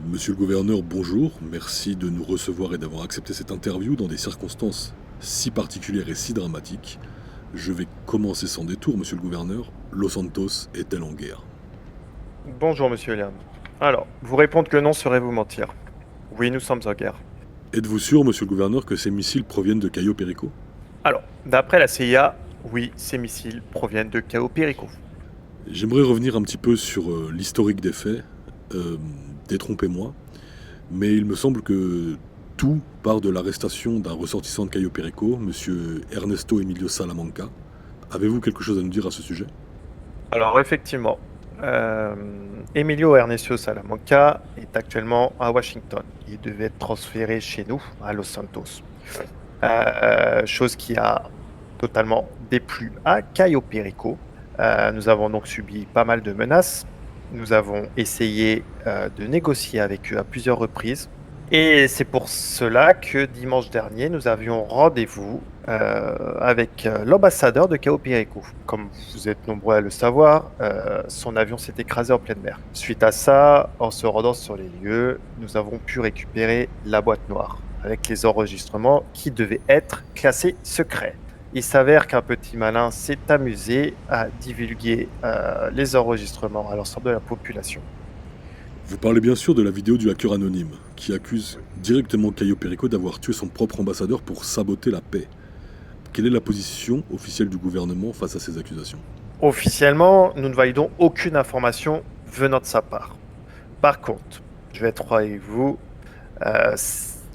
Monsieur le gouverneur, bonjour. Merci de nous recevoir et d'avoir accepté cette interview dans des circonstances si particulières et si dramatiques. Je vais commencer sans détour, monsieur le gouverneur. Los Santos est-elle en guerre? Bonjour, monsieur Liam. Alors, vous répondre que non serait vous mentir. Oui, nous sommes en guerre. Êtes-vous sûr, monsieur le gouverneur, que ces missiles proviennent de Cayo Perico? Alors, d'après la CIA, oui, ces missiles proviennent de Cayo Perico. J'aimerais revenir un petit peu sur l'historique des faits. Euh, Détrompez-moi, mais il me semble que tout part de l'arrestation d'un ressortissant de Cayo Perico, monsieur Ernesto Emilio Salamanca. Avez-vous quelque chose à nous dire à ce sujet? Alors, effectivement, euh, Emilio Ernesto Salamanca est actuellement à Washington. Il devait être transféré chez nous, à Los Santos. Chose qui a totalement déplu à Cayo Perico. Nous avons donc subi pas mal de menaces. Nous avons essayé de négocier avec eux à plusieurs reprises. Et c'est pour cela que dimanche dernier, nous avions rendez-vous avec l'ambassadeur de Cayo Perico. Comme vous êtes nombreux à le savoir, son avion s'est écrasé en pleine mer. Suite à ça, en se rendant sur les lieux, nous avons pu récupérer la boîte noire avec les enregistrements qui devaient être classés secrets. Il s'avère qu'un petit malin s'est amusé à divulguer les enregistrements à l'ensemble de la population. Vous parlez bien sûr de la vidéo du hacker anonyme, qui accuse directement Cayo Perico d'avoir tué son propre ambassadeur pour saboter la paix. Quelle est la position officielle du gouvernement face à ces accusations? Officiellement, nous ne validons aucune information venant de sa part. Par contre, je vais être franc avec vous,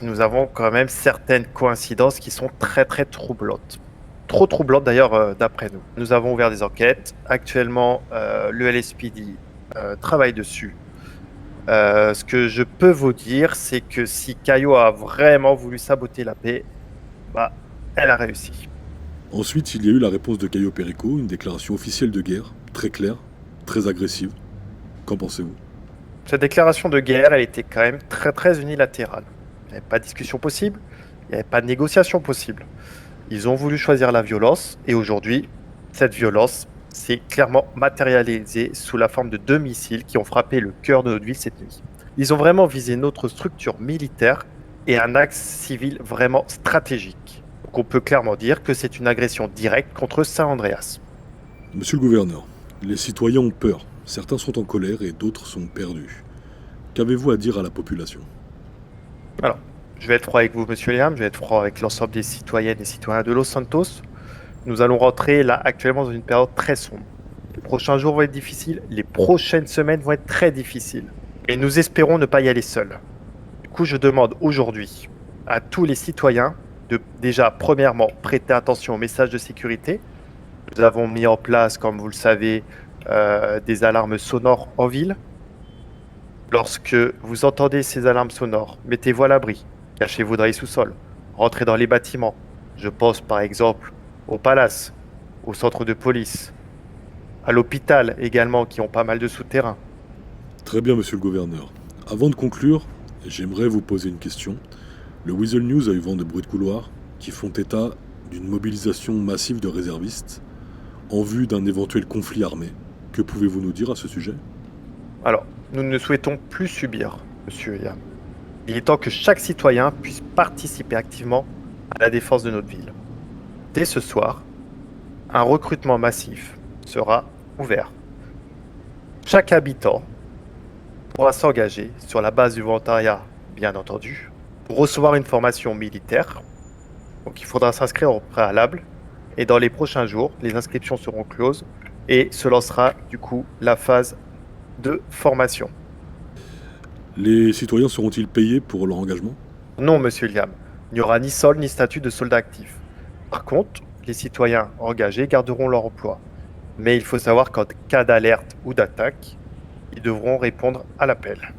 nous avons quand même certaines coïncidences qui sont très très troublantes. Trop troublantes d'ailleurs d'après nous. Nous avons ouvert des enquêtes. Actuellement, le LSPD travaille dessus. Ce que je peux vous dire, c'est que si Caio a vraiment voulu saboter la paix, bah, elle a réussi. Ensuite, il y a eu la réponse de Cayo Perico, une déclaration officielle de guerre, très claire, très agressive. Qu'en pensez-vous? Cette déclaration de guerre, elle était quand même très très unilatérale. Il n'y avait pas de discussion possible, il n'y avait pas de négociation possible. Ils ont voulu choisir la violence et aujourd'hui, cette violence s'est clairement matérialisée sous la forme de 2 missiles qui ont frappé le cœur de notre ville cette nuit. Ils ont vraiment visé notre structure militaire et un axe civil vraiment stratégique. Donc on peut clairement dire que c'est une agression directe contre Saint Andreas. Monsieur le gouverneur, les citoyens ont peur. Certains sont en colère et d'autres sont perdus. Qu'avez-vous à dire à la population? Alors, je vais être franc avec vous, monsieur Liam, je vais être franc avec l'ensemble des citoyennes et citoyens de Los Santos. Nous allons rentrer là actuellement dans une période très sombre. Les prochains jours vont être difficiles, les prochaines semaines vont être très difficiles. Et nous espérons ne pas y aller seuls. Du coup, je demande aujourd'hui à tous les citoyens de déjà, premièrement, prêter attention aux messages de sécurité. Nous avons mis en place, comme vous le savez, des alarmes sonores en ville. Lorsque vous entendez ces alarmes sonores, mettez-vous à l'abri, cachez-vous dans les sous-sols, rentrez dans les bâtiments. Je pense par exemple au palace, au centre de police, à l'hôpital également qui ont pas mal de souterrains. Très bien, monsieur le gouverneur. Avant de conclure, j'aimerais vous poser une question. Le Weasel News a eu vent de bruits de couloir qui font état d'une mobilisation massive de réservistes en vue d'un éventuel conflit armé. Que pouvez-vous nous dire à ce sujet? Alors, nous ne souhaitons plus subir, monsieur Yam. Il est temps que chaque citoyen puisse participer activement à la défense de notre ville. Dès ce soir, un recrutement massif sera ouvert. Chaque habitant pourra s'engager sur la base du volontariat, bien entendu, pour recevoir une formation militaire. Donc il faudra s'inscrire au préalable et dans les prochains jours, les inscriptions seront closes et se lancera du coup la phase de formation. Les citoyens seront-ils payés pour leur engagement? Non, monsieur Liam, il n'y aura ni solde ni statut de soldat actif. Par contre, les citoyens engagés garderont leur emploi. Mais il faut savoir qu'en cas d'alerte ou d'attaque, ils devront répondre à l'appel.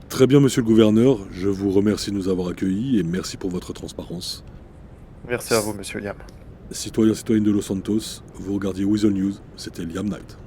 Très bien, monsieur le gouverneur, je vous remercie de nous avoir accueillis et merci pour votre transparence. Merci à vous, monsieur Liam. Citoyens, citoyennes de Los Santos, vous regardiez Weasel News, c'était Liam Knight.